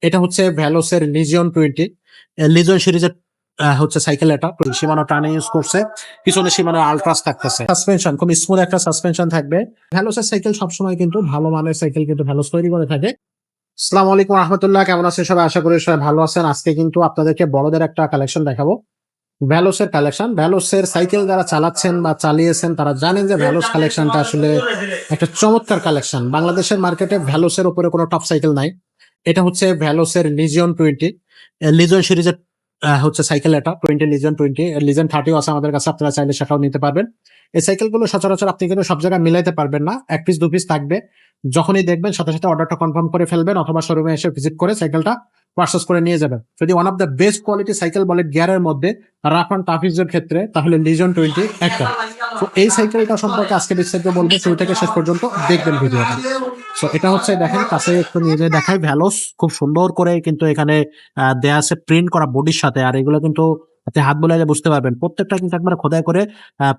এটা হচ্ছে ভ্যালোসের legion 20 legion সিরিজের হচ্ছে সাইকেল। এটা সীমানো টানে ইউজ করছে, পিছনে সীমানো আলট্রাস থাকতেছে, সাসপেনশন খুব স্মুথ একটা সাসপেনশন থাকবে। ভ্যালোসের সাইকেল সবসময় কিন্তু ভালো মানের সাইকেল কিন্তু ভ্যালোস তৈরি করে থাকে। আসসালামু আলাইকুম রহমতুল্লাহ, কেমন আছেন সবাই? আশা করি সবাই ভালো আছেন। আজকে কিন্তু আপনাদেরকে বড়দের একটা কালেকশন দেখাবো, ভ্যালোসের কালেকশন। ভ্যালোসের সাইকেল যারা চালাচ্ছেন বা চালিয়েছেন তারা জানেন যে ভ্যালোস কালেকশনটা আসলে একটা চমৎকার কালেকশন। বাংলাদেশের মার্কেটে ভ্যালোসের উপরে কোনো টপ সাইকেল নাই। এটা হচ্ছে ভ্যালোসের লিজিয়ন 20 লিজিয়ন সিরিজের হচ্ছে সাইকেল। এটা 20 লিজিয়ন 20 লিজিয়ন 30 আছে আমাদের কাছে, আপনারা চাইলে সেটাও নিতে পারবেন। এই সাইকেলগুলো সচরাচর আপনি কিন্তু সব জায়গায় মিলাইতে পারবেন না, এক পিস দু পিস থাকবে। যখনই দেখবেন সাথে সাথে অর্ডারটা কনফার্ম করে ফেলবেন, অথবা শোরুমে এসে ভিজিট করে সাইকেলটা পারচেজ করে নিয়ে যাবেন। যদি one of the best quality cycle বলে গিয়ারের মধ্যে রাফ অ্যান্ড টাফ ইউজের ক্ষেত্রে, তাহলে লিজিয়ন 20 একটা। তো এই সাইকেলটা সম্পর্কে আজকে বিস্তারিত বলবো, শুরু থেকে শেষ পর্যন্ত দেখবেন ভিডিওটা। সো এটা হচ্ছে দেখেন, কাছে একটু নিয়ে যেয়ে দেখাই। ভ্যালোস খুব সুন্দর করে কিন্তু এখানে দেয়া আছে প্রিন্ট করা বডির সাথে। আর এগুলো কিন্তু আপনি হাত বোলাইলে বুঝতে পারবেন, প্রত্যেকটা কিন্তু একবার খোদাই করে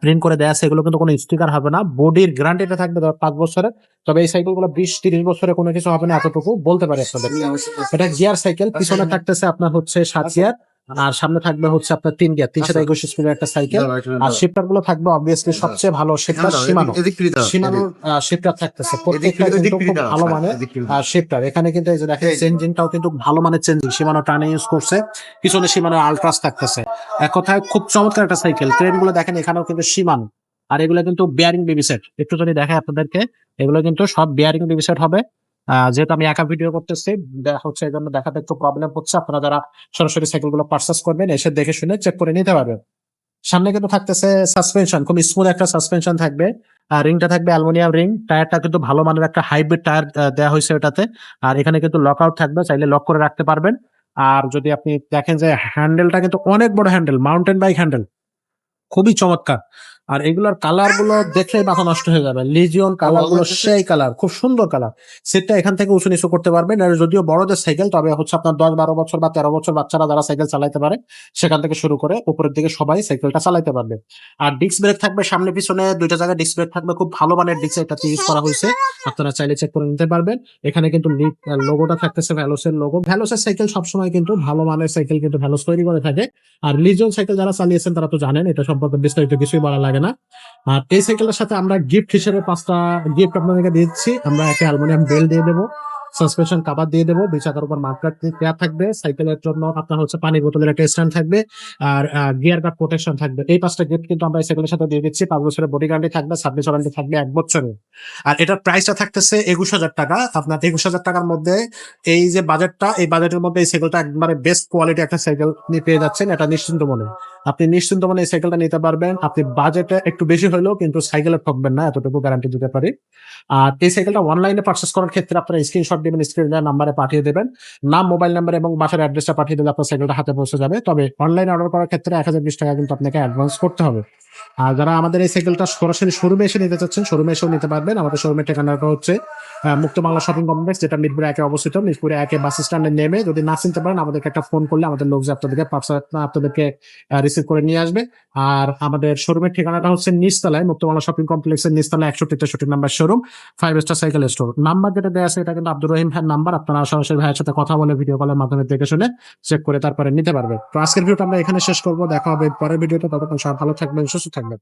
প্রিন্ট করে দেয়া আছে। এগুলো কিন্তু কোনো স্টিকার হবে না। বডির গ্যারান্টিটা থাকবে 5 বছরের। তবে এই সাইকেলগুলো 20-30 বছরে কোনো কিছু হবে না, এতটুকু বলতে পারি আপনাদের। এটা গিয়ার সাইকেল, পিছনে থাকতেছে আপনার হচ্ছে 7 গিয়ার, আর সামনে থাকবে হচ্ছে আপনার 3 গিয়ার, 321 স্পিডের একটা সাইকেল। আর শিফটার গুলো থাকবে অবভিয়াসলি সবচেয়ে ভালো শিফটার শিমানোর শিফটার থাকতেছে, প্রত্যেকটা কিন্তু খুব ভালো মানের শিফটার। এখানে কিন্তু এই যে দেখেন চেঞ্জিংটাও কিন্তু ভালো মানের চেঞ্জিং, শিমানো টানে ইউজ করছে, পিছনে শিমানোর আলট্রাস থাকতেছে। এক কথায় খুব চমৎকার একটা সাইকেল। ট্রেন গুলো দেখেন, এখানেও কিন্তু শিমানো। আর এগুলো কিন্তু বিয়ারিং বেবি সেট, একটু যদি দেখায় আপনাদেরকে, এগুলো কিন্তু সব বিয়ারিং বেবি সেট হবে। যেহেতু আমি একা ভিডিও করতেছি হচ্ছে, এই জন্য দেখাতে একটু প্রবলেম হচ্ছে। আপনারা যারা সরাসরি সাইকেল গুলো পারচেস করবেন, এসে দেখে শুনে চেক করে নিতে পারবেন। সামনে কিন্তু থাকতেছে সাসপেনশন, খুব স্মুথ একটা সাসপেনশন থাকবে। আর রিংটা থাকবে অ্যালুমিনিয়াম রিং। টায়ারটা কিন্তু ভালো মানের একটা হাইব্রিড টায়ার দেওয়া হয়েছে এটাতে। আর এখানে কিন্তু লক আউট থাকবে, চাইলে লক করে রাখতে পারবেন। আর যদি আপনি দেখেন যে হ্যান্ডেলটা কিন্তু অনেক বড় হ্যান্ডেল, মাউন্টেন বাইক হ্যান্ডেল, খুবই চমৎকার। আর এগুলোর কালার গুলো দেখলেই মাথা নষ্ট হয়ে যাবে। লিজিয়ন কালার গুলো সেই কালার, খুব সুন্দর কালার। সিটটা এখান থেকে উঁচু নিচু করতে পারবেন। আর যদিও বড়দের সাইকেল, তবে হচ্ছে আপনার 10-12 বছর বা 13 বছর বাচ্চারা যারা সাইকেল চালাইতে পারে, সেখান থেকে শুরু করে উপরের দিকে সবাই সাইকেলটা চালাইতে পারবে। আর ডিস্ক ব্রেক থাকবে সামনে পিছনে দুইটা জায়গায় ডিস্ক ব্রেক থাকবে, খুব ভালো মানের ডিস্ক এটাতে ইউজ করা হয়েছে। আপনারা চাইলে চেক করে নিতে পারবেন। এখানে কিন্তু লোগোটা থাকতেছে ভ্যালোসের লোগো। ভ্যালোসের সাইকেল সবসময় কিন্তু ভালো মানের সাইকেল কিন্তু ভ্যালোস তৈরি করে থাকে। আর লিজিয়ন সাইকেল যারা চালিয়েছেন তারা তো জানেন, এটা সম্পর্কে বিস্তারিত কিছুই বলা লাগে না। আর এই সাইকেলের সাথে আমরা গিফট হিসেবে 5টা গিফট আপনাদেরকে দিচ্ছি। আমরা একটা অ্যালুমিনিয়াম বেল দিয়ে দেবো, সাসপেনশন কভার দিয়ে দেবো, 2 চাকার উপর মার্কার দেওয়া থাকবে, সাইকেলের জন্য আপনার হচ্ছে পানির বোতলের একটা স্ট্যান্ড থাকবে, আর গিয়ার গার্ড প্রোটেকশন থাকবে। এই 5টা গিফট কিন্তু আমরা এই সাইকেলের সাথে দিয়ে দিচ্ছি। 5 বছরের বডি গ্যারান্টি থাকবে, সার্ভিস ওয়ারেন্টি থাকবে 1 বছরের। আর এটার প্রাইসটা থাকতেছে 21,000 টাকা। আপনার 21,000 টাকার মধ্যে এই যে বাজেটটা, এই বাজেটের মধ্যে এই সাইকেলটা একবারে বেস্ট কোয়ালিটি একটা সাইকেল নিয়ে পেয়ে যাচ্ছেন। এটা নিশ্চিন্ত মনে, আপনি নিশ্চিন্ত মনে এই সাইকেলটা নিতে পারবেন। আপনি বাজেটে একটু বেশি হলেও কিন্তু সাইকেলে ঠকবেন না, এতটুকু গ্যারান্টি দিতে পারি। আর এই সাইকেলটা অনলাইনে পারচেস করার ক্ষেত্রে আপনারা স্ক্রিনশট দিবেন, স্ক্রিনে নাম্বারে পাঠিয়ে দেবেন, নাম, মোবাইল নাম্বার এবং বাসার অ্যাড্রেসটা পাঠিয়ে দিলে আপনার সাইকেলটা হাতে পৌঁছে যাবে। তবে অনলাইনে অর্ডার করার ক্ষেত্রে 1020 টাকা কিন্তু আপনাকে অ্যাডভান্স করতে হবে। আর যারা আমাদের এই সাইকেলটা সরাসরি শোরুমে এসে নিতে চাচ্ছেন, শোরুমে এসেও নিতে পারবেন। আমাদের শোরুমের ঠিকানাটা হচ্ছে মুক্ত বাংলা শপিং কমপ্লেক্স, যেটা মিরপুরে 1 অবস্থিত। মিরপুরে 1 বাস স্ট্যান্ডে নেমে যদি না চিনতে পারেন, আমাদেরকে একটা ফোন করলে আমাদের লোক যে আপনাদেরকে রিসিভ করে নিয়ে আসবে। আর আমাদের শোরুমের ঠিকানাটা হচ্ছে নিচতলায়, মুক্ত বাংলা শপিং কমপ্লেক্সের নিচতলায় 61-63 number showroom, 5 star cycle store. Number যেটা দেওয়া আছে এটা কিন্তু আব্দুর রহিম ভাইয়ের নাম্বার। আপনারা সরাসরি ভাইয়ের সাথে কথা বলে ভিডিও কলের মাধ্যমে দেখে শুনে চেক করে তারপরে নিতে পারবেন। তো আজকের ভিডিওটা আমরা এখানে শেষ করবো, দেখা হবে পরের ভিডিওতে। ততক্ষণ সবাই ভালো থাকবেন, সুস্থ থাকবেন।